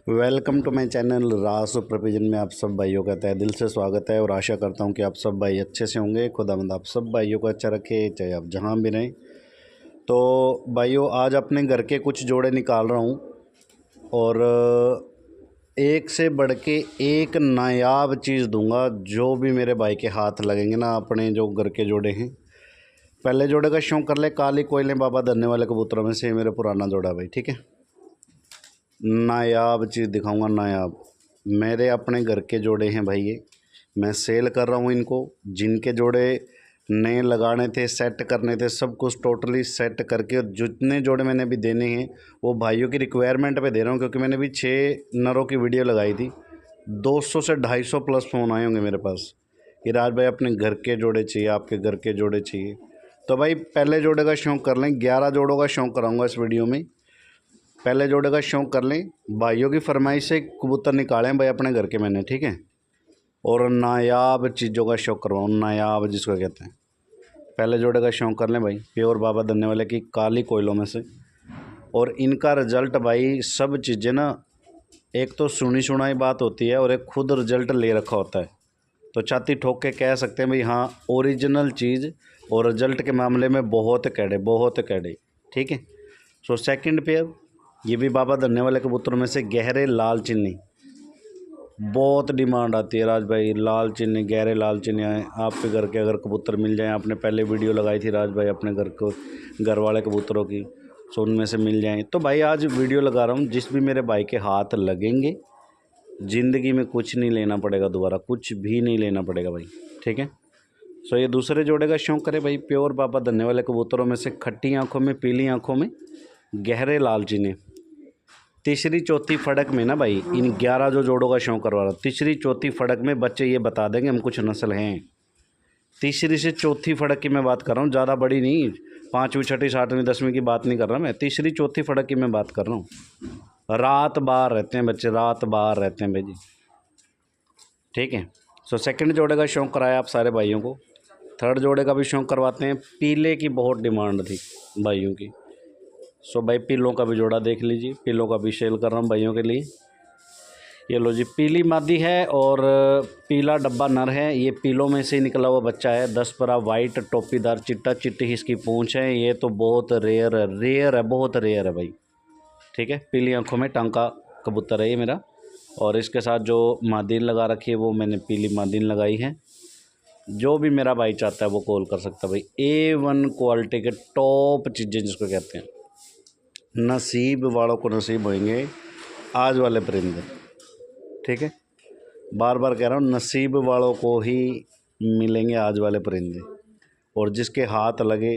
Welcome to my channel Raj provision में आप सब भाइयों का तहे दिल से स्वागत है और आशा करता हूं कि आप सब भाई अच्छे से होंगे। खुदावंद आप सब भाइयों को अच्छा रखे, चाहे आप जहां भी रहें। तो भाइयों, आज अपने घर के कुछ जोड़े निकाल रहा हूं और एक से बढ़ के एक नायाब चीज़ दूंगा जो भी मेरे भाई के हाथ लगेंगे ना, अपने जो घर के जोड़े हैं। पहले जोड़े का शौक कर ले, काली कोयले बाबा धरने वाले कबूतरों में से मेरा पुराना जोड़ा भाई, ठीक है। नायाब चीज़ दिखाऊंगा, नायाब। मेरे अपने घर के जोड़े हैं भाई, ये मैं सेल कर रहा हूँ इनको। जिनके जोड़े नए लगाने थे, सेट करने थे, सब कुछ टोटली सेट करके, और जितने जोड़े मैंने अभी देने हैं वो भाइयों की रिक्वायरमेंट पे दे रहा हूँ। क्योंकि मैंने भी 6 नरों की वीडियो लगाई थी, 200 से 250 प्लस फ़ोन आए होंगे मेरे पास कि राज भाई अपने घर के जोड़े चाहिए, आपके घर के जोड़े चाहिए। तो भाई पहले जोड़े का शौक़ कर लें, 11 जोड़ों का शौक़ कराऊँगा इस वीडियो में। पहले जोड़े का शौक़ कर लें, भाइयों की फरमाइश से कबूतर निकालें भाई अपने घर के मैंने, ठीक है। और नायाब चीज़ों का शौक़ करवाऊँ, नायाब जिसको कहते हैं। पहले जोड़े का शौक़ कर लें भाई, प्योर बाबा धरने वाले की काली कोयलों में से। और इनका रिजल्ट भाई, सब चीज़ें ना, एक तो सुनी सुनाई बात होती है और एक खुद रिजल्ट ले रखा होता है। तो छाती ठोक के कह सकते हैं भाई हाँ, ओरिजिनल चीज़ और रिजल्ट के मामले में बहुत कैडे, ठीक है। सो सेकंड पेयर, ये भी बाबा धरने वाले कबूतरों में से गहरे लाल चिन्नी। बहुत डिमांड आती है राज भाई, लाल चिन्नी, गहरे लाल चिन्नी आए आपके घर के अगर कबूतर मिल जाएं। आपने पहले वीडियो लगाई थी राज भाई अपने घर वाले कबूतरों की, सो उनमें से मिल जाएं। तो भाई आज वीडियो लगा रहा हूँ, जिस भी मेरे भाई के हाथ लगेंगे ज़िंदगी में कुछ नहीं लेना पड़ेगा, दोबारा कुछ भी नहीं लेना पड़ेगा भाई, ठीक है। सो ये दूसरे जोड़े का शौक़ करे भाई, प्योर बाबा धरने वाले कबूतरों में से खट्टी आँखों में, पीली आँखों में, गहरे लाल चिन्नी। तीसरी चौथी फड़क में ना भाई, इन 11 जो जोड़ों का शौक़ करवा रहा हूँ, तीसरी चौथी फड़क में बच्चे ये बता देंगे हम कुछ नस्ल हैं। तीसरी से चौथी फड़क की मैं बात कर रहा हूँ, ज़्यादा बड़ी नहीं, 5वीं 6वीं 7वीं 10वीं की बात नहीं कर रहा मैं, तीसरी चौथी फड़क की मैं बात कर रहा हूँ। रात बाहर रहते हैं बच्चे, रात बाहर रहते हैं भाई जी, ठीक है। सो सेकंड जोड़े का शौक़ कराया आप सारे भाइयों को। थर्ड जोड़े का भी शौक़ करवाते हैं। पीले की बहुत डिमांड थी भाइयों की, सो भाई पीलों का भी जोड़ा देख लीजिए, पीलों का भी सेल कर रहा हूँ भाइयों के लिए। ये लो जी, पीली मादी है और पीला डब्बा नर है। ये पीलों में से निकला हुआ बच्चा है, 10 परा वाइट टोपीदार चिट्टा चिट्टी इसकी पूंछ है। ये तो बहुत रेयर है, बहुत रेयर है भाई, ठीक है। पीली आंखों में टांका कबूतर है ये मेरा। और इसके साथ जो मादीन लगा रखी है वो मैंने पीली मादीन लगाई है। जो भी मेरा भाई चाहता है वो कॉल कर सकता है भाई। A1 क्वालिटी के टॉप चीज़ें जिसको कहते हैं, नसीब वालों को नसीब होंगे आज वाले परिंदे, ठीक है। बार बार कह रहा हूँ, नसीब वालों को ही मिलेंगे आज वाले परिंदे, और जिसके हाथ लगे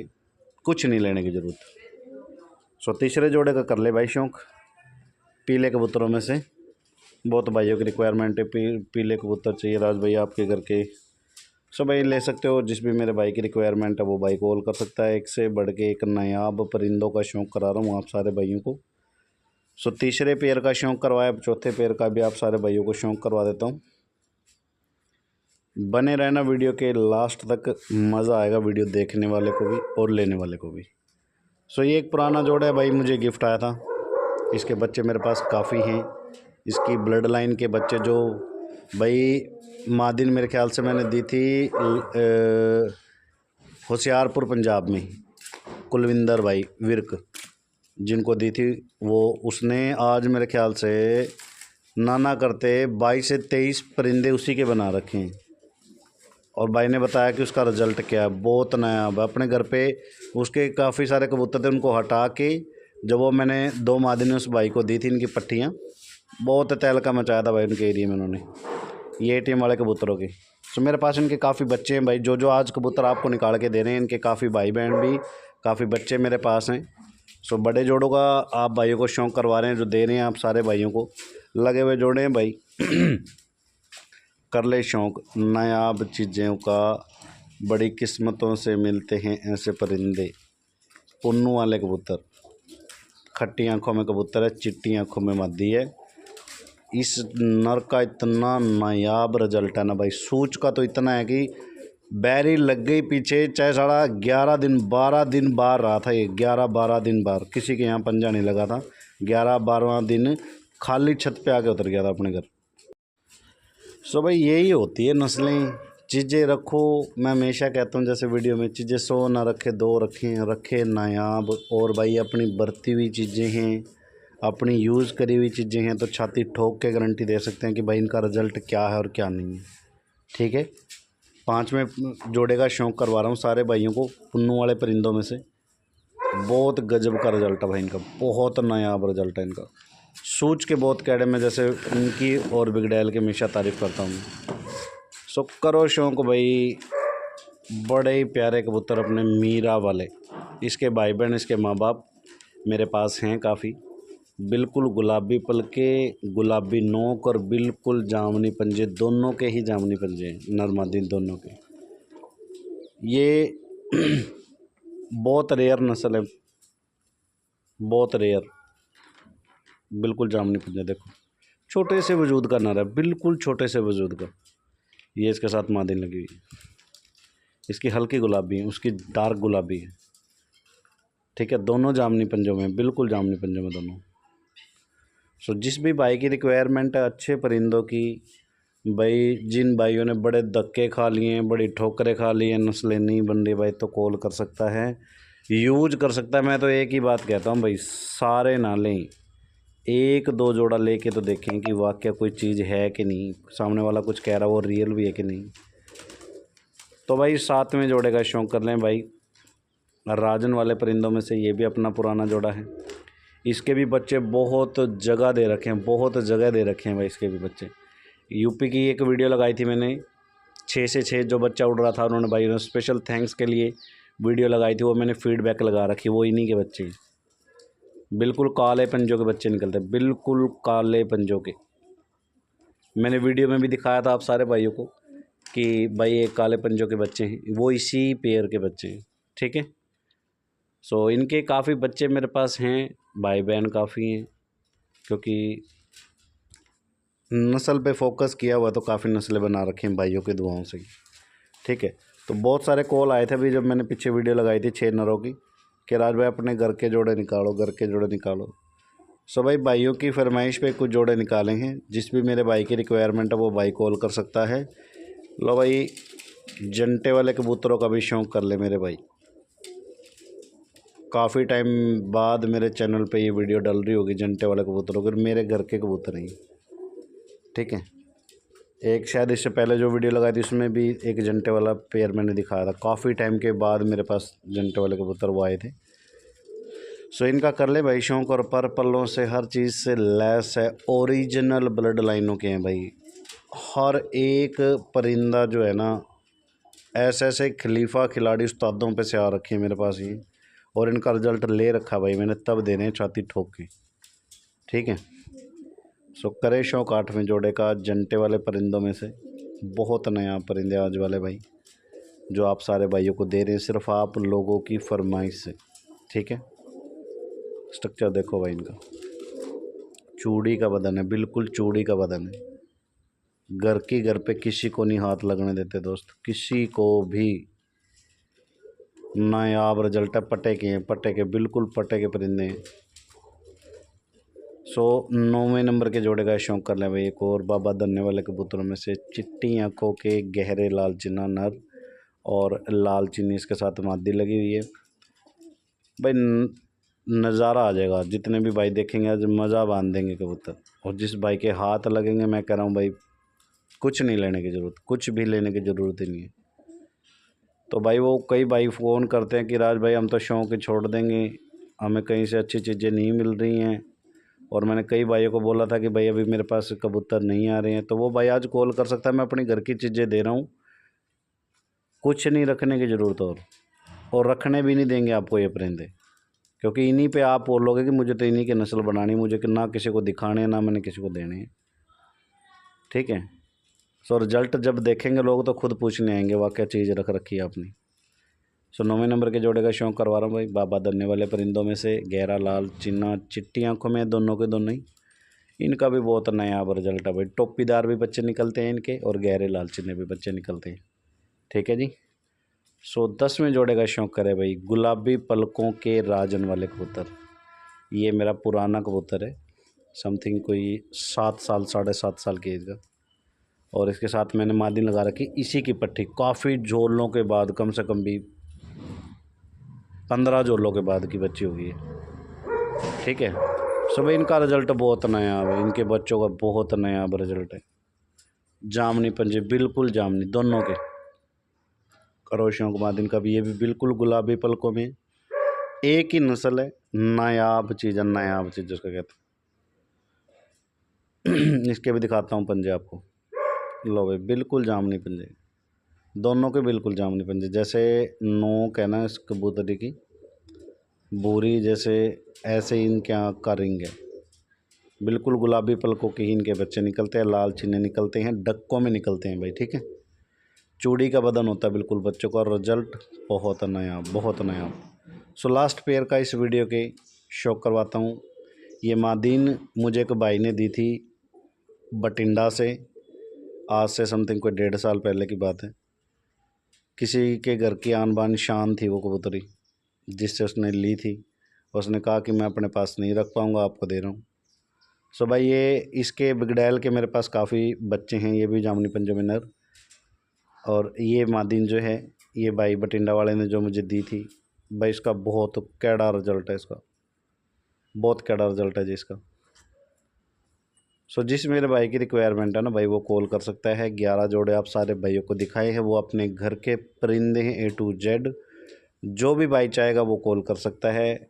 कुछ नहीं लेने की ज़रूरत। सो तीसरे जोड़े का कर ले भाई शौक़, पीले कबूतरों में से। बहुत भाइयों की रिक्वायरमेंट है, पीले कबूतर चाहिए राज भाई आपके घर के। सो भाई ले सकते हो, जिस भी मेरे भाई की रिक्वायरमेंट है वो भाई कॉल कर सकता है। एक से बढ़ के एक नायाब परिंदों का शौक़ करा रहा हूँ आप सारे भाइयों को। सो तीसरे पेयर का शौक़ करवाया, अब चौथे पेयर का भी आप सारे भाइयों को शौक़ करवा देता हूँ। बने रहना वीडियो के लास्ट तक, मज़ा आएगा वीडियो देखने वाले को भी और लेने वाले को भी। सो ये एक पुराना जोड़ा है भाई, मुझे गिफ्ट आया था। इसके बच्चे मेरे पास काफ़ी हैं, इसकी ब्लड लाइन के बच्चे। जो भाई मादिन मेरे ख्याल से मैंने दी थी होशियारपुर पंजाब में, कुलविंदर भाई विर्क जिनको दी थी वो, उसने आज मेरे ख्याल से नाना करते 22 से 23 परिंदे उसी के बना रखे हैं। और भाई ने बताया कि उसका रिज़ल्ट क्या है, बहुत नायाब। अपने घर पे उसके काफ़ी सारे कबूतर थे, उनको हटा के जब वो मैंने 2 मादिन उस भाई को दी थी, इनकी पट्टियाँ, बहुत तहलका मचाया था भाई उनके एरिया में उन्होंने, ये टीम वाले कबूतरों के। सो मेरे पास इनके काफ़ी बच्चे हैं भाई, जो आज कबूतर आपको निकाल के दे रहे हैं, इनके काफ़ी भाई बहन भी, काफ़ी बच्चे मेरे पास हैं। सो बड़े जोड़ों का आप भाइयों को शौक़ करवा रहे हैं, जो दे रहे हैं आप सारे भाइयों को, लगे हुए जोड़े हैं भाई। कर ले शौक़ नायाब चीज़ों का, बड़ी किस्मतों से मिलते हैं ऐसे परिंदे। पुन्नू वाले कबूतर, खट्टी आँखों में कबूतर है, चिट्टी आँखों में मादी है। इस नर का इतना नायाब रिजल्ट है ना भाई, सूच का तो इतना है कि बैरी लग गई पीछे, चाहे साढ़ा 11 दिन 12 दिन बाहर रहा था ये, 11-12 दिन बाहर, किसी के यहाँ पंजा नहीं लगा था। 11-12वां दिन खाली छत पे आके उतर गया था अपने घर। सो भाई यही होती है नस्लें, चीज़ें रखो। मैं हमेशा कहता हूँ जैसे वीडियो में, चीज़ें 100 ना रखे 2 रखें, रखे नायाब। और भाई अपनी बरती हुई चीज़ें हैं, अपनी यूज़ करी हुई चीज़ें हैं तो छाती ठोक के गारंटी दे सकते हैं कि भाई इनका रिज़ल्ट क्या है और क्या नहीं है। ठीक है, 5वें जोड़े का शौक़ करवा रहा हूँ सारे भाइयों को पुन्नू वाले परिंदों में से। बहुत गजब का रिज़ल्ट है भाई इनका, बहुत नायाब रिज़ल्ट है इनका। सूझ के बहुत कैडे में जैसे इनकी और बिगड़ैल की हमेशा तारीफ़ करता हूँ। सो करो शौक़ भाई, बड़े ही प्यारे कबूतर अपने मीरा वाले। इसके भाई बहन, इसके माँ बाप मेरे पास हैं काफ़ी। बिल्कुल गुलाबी पलके, गुलाबी नोक और बिल्कुल जामुनी पंजे, दोनों के ही जामुनी पंजे हैं, नर मादी दोनों के। ये बहुत रेयर नस्ल है, बहुत रेयर। बिल्कुल जामुनी पंजे देखो, छोटे से वजूद का नर है, बिल्कुल छोटे से वजूद का। ये इसके साथ मादी लगी हुई है, इसकी हल्की गुलाबी है, उसकी डार्क गुलाबी है। ठीक है, दोनों जामुनी पंजों में, बिल्कुल जामुनी पंजों में दोनों। सो जिस भी भाई की रिक्वायरमेंट है अच्छे परिंदों की, भाई जिन भाइयों ने बड़े धक्के खा लिए हैं, बड़ी ठोकरें खा ली हैं, नस्लें नहीं बन रही भाई, तो कॉल कर सकता है, यूज कर सकता है। मैं तो एक ही बात कहता हूँ भाई, सारे ना लें, 1-2 जोड़ा लेके तो देखें कि वाकया कोई चीज़ है कि नहीं, सामने वाला कुछ कह रहा है वो रियल भी है कि नहीं। तो भाई 7वें जोड़े का शौक़ कर लें भाई। राजन वाले परिंदों में से ये भी अपना पुराना जोड़ा है। इसके भी बच्चे बहुत जगह दे रखे हैं, बहुत जगह दे रखे हैं भाई इसके भी बच्चे। यूपी की एक वीडियो लगाई थी मैंने, 6 से 6 जो बच्चा उड़ रहा था, उन्होंने भाई ने स्पेशल थैंक्स के लिए वीडियो लगाई थी, वो मैंने फीडबैक लगा रखी, वो इन्हीं के बच्चे। बिल्कुल काले पंजों के बच्चे निकलते, बिल्कुल काले पंजों के। मैंने वीडियो में भी दिखाया था आप सारे भाइयों को कि भाई ये काले पंजों के बच्चे हैं, वो इसी पेयर के बच्चे हैं। ठीक है, सो इनके काफ़ी बच्चे मेरे पास हैं, भाई बहन काफ़ी हैं, क्योंकि नस्ल पे फोकस किया हुआ तो काफ़ी नस्लें बना रखी हैं भाइयों की दुआओं से। ठीक है, तो बहुत सारे कॉल आए थे अभी जब मैंने पीछे वीडियो लगाई थी 6 नरों की, कि राज भाई अपने घर के जोड़े निकालो, घर के जोड़े निकालो। सो भाई भाइयों की फरमाइश पे कुछ जोड़े निकाले हैं, जिस भी मेरे भाई की रिक्वायरमेंट है वो भाई कॉल कर सकता है। लो भाई, जंटे वाले कबूतरों का भी शौक़ कर ले मेरे भाई। काफ़ी टाइम बाद मेरे चैनल पे ये वीडियो डल रही होगी जंटे वाले कबूतरों की, मेरे घर के कबूतर हैं। ठीक है, एक शायद इससे पहले जो वीडियो लगाई थी उसमें भी एक जंटे वाला पेयर मैंने दिखाया था। काफ़ी टाइम के बाद मेरे पास जंटे वाले कबूतर वो आए थे। सो इनका कर ले भाई शौक़, और पर पल्लों से हर चीज़ से लैस है, ओरिजिनल ब्लड लाइनों के हैं भाई। हर एक परिंदा जो है ना, ऐसे ऐसे खलीफा खिलाड़ी उस्तादों पे से आ रखे हैं मेरे पास ये, और इनका रिज़ल्ट ले रखा भाई मैंने, तब देने छाती ठोक के। ठीक है, सो करे शौक़ 8वें जोड़े का जंटे वाले परिंदों में से। बहुत नया परिंदे आज वाले भाई, जो आप सारे भाइयों को दे रहे हैं सिर्फ आप लोगों की फरमाइश से। ठीक है, स्ट्रक्चर देखो भाई इनका, चूड़ी का बदन है, बिल्कुल चूड़ी का बदन है। घर की घर पे किसी को नहीं हाथ लगने देते दोस्त, किसी को भी। नायाब रिजल्ट है, पटे के हैं, पटे के, बिल्कुल पटे के परिंदे हैं। सो 9वें नंबर के जोड़े का शौक़ कर लें भाई। एक और बाबा धन्ने वाले कबूतरों में से, चिट्टी आँखों के गहरे लाल चिन्ना नर और लाल चीनी इसके साथ मादी लगी हुई है भाई। नज़ारा आ जाएगा, जितने भी भाई देखेंगे आज मज़ा बांध देंगे कबूतर। और जिस भाई के हाथ लगेंगे, मैं कह रहा हूँ भाई कुछ नहीं लेने की ज़रूरत, कुछ भी लेने की ज़रूरत ही नहीं है। तो भाई वो कई भाई फ़ोन करते हैं कि राज भाई हम तो शौक़ ही छोड़ देंगे, हमें कहीं से अच्छी चीज़ें नहीं मिल रही हैं। और मैंने कई भाइयों को बोला था कि भाई अभी मेरे पास कबूतर नहीं आ रहे हैं, तो वो भाई आज कॉल कर सकता है, मैं अपनी घर की चीज़ें दे रहा हूँ, कुछ नहीं रखने की ज़रूरत। और रखने भी नहीं देंगे आपको ये परिंदे, क्योंकि इन्हीं पे आप बोलोगे कि मुझे तो इन्हीं की नस्ल बनानी, मुझे कि ना किसी को दिखाने ना मैंने किसी को देने हैं। ठीक है, सो रिजल्ट जब देखेंगे लोग तो खुद पूछने आएंगे वाह क्या चीज़ रख रखी है आपने। सो 9वें नंबर के जोड़े का शौक़ करवा रहा हूँ भाई। बाबा धन्ने वाले परिंदों में से गहरा लाल चिन्ना चिट्टी आँखों में, दोनों के दोनों ही। इनका भी बहुत नया रिजल्ट है भाई, टोपीदार भी बच्चे निकलते हैं इनके, और गहरे लाल चिन्ने भी बच्चे निकलते हैं। ठीक है जी, सो 10वें जोड़े का शौक़ करे भाई। गुलाबी पलकों के राजन वाले कबूतर, ये मेरा पुराना कबूतर है, समथिंग कोई 7 साल 7.5 साल की एज का। और इसके साथ मैंने मादिन लगा रखी इसी की पट्टी, काफ़ी जोड़ों के बाद, कम से कम भी 15 जोड़ों के बाद की बच्ची होगी है। ठीक है, सब इनका रिज़ल्ट बहुत नायाब है, इनके बच्चों का बहुत नायाब रिज़ल्ट है। जामनी पंजे बिल्कुल जामनी दोनों के, खरोशियों के मादिन का भी, ये भी बिल्कुल गुलाबी पलकों में, एक ही नस्ल है, नायाब चीज़ है, नायाब चीज़ जिसको कहते हैं। इसके भी दिखाता हूँ पंजे आपको। लो भाई, बिल्कुल जामनी पंजे, दोनों के बिल्कुल जामनी पंजे। जैसे नोक है ना इस कबूतरी की, बूरी जैसे, ऐसे इनके आँख का रिंग है। बिल्कुल गुलाबी पलकों के ही इनके बच्चे निकलते हैं, लाल चीने निकलते हैं, डक्कों में निकलते हैं भाई। ठीक है, चूड़ी का बदन होता है बिल्कुल बच्चों का, और रिजल्ट बहुत नया, बहुत नया। सो लास्ट पेयर का इस वीडियो के शो करवाता हूँ। ये मादीन मुझे एक भाई ने दी थी बठिंडा से, आज से समथिंग कोई 1.5 साल पहले की बात है। किसी के घर की आन बान शान थी वो कबूतरी, जिससे उसने ली थी। उसने कहा कि मैं अपने पास नहीं रख पाऊँगा, आपको दे रहा हूँ। सो भाई, ये इसके बिगडैल के मेरे पास काफ़ी बच्चे हैं, ये भी जामुनी पंजों में नर। और ये मादीन जो है, ये भाई बठिंडा वाले ने जो मुझे दी थी भाई, इसका बहुत कैड़ा रिजल्ट है, इसका बहुत कैड़ा रिजल्ट है जी इसका। सो जिस मेरे भाई की रिक्वायरमेंट है ना भाई, वो कॉल कर सकता है। 11 जोड़े आप सारे भाइयों को दिखाए हैं, वो अपने घर के परिंदे हैं A to Z। जो भी भाई चाहेगा वो कॉल कर सकता है।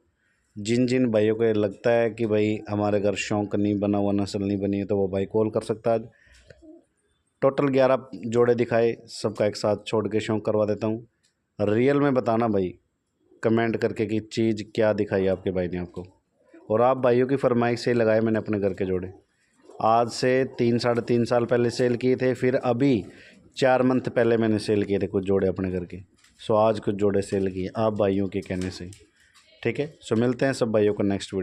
जिन जिन भाइयों को लगता है कि भाई हमारे घर शौक नहीं बना हुआ, नस्ल नहीं बनी है, तो वो भाई कॉल कर सकता है। टोटल 11 जोड़े दिखाए, सबका एक साथ छोड़ के शौक करवा देता हूँ। रियल में बताना भाई कमेंट करके कि चीज़ क्या दिखाई आपके भाई ने आपको। और आप भाइयों की फरमाइश से लगाए मैंने अपने घर के जोड़े। आज से 3-3.5 साल पहले सेल किए थे, फिर अभी 4 मंथ पहले मैंने सेल किए थे कुछ जोड़े अपने घर के। सो आज कुछ जोड़े सेल किए आप भाइयों के कहने से। ठीक है, सो मिलते हैं सब भाइयों को नेक्स्ट वीडियो।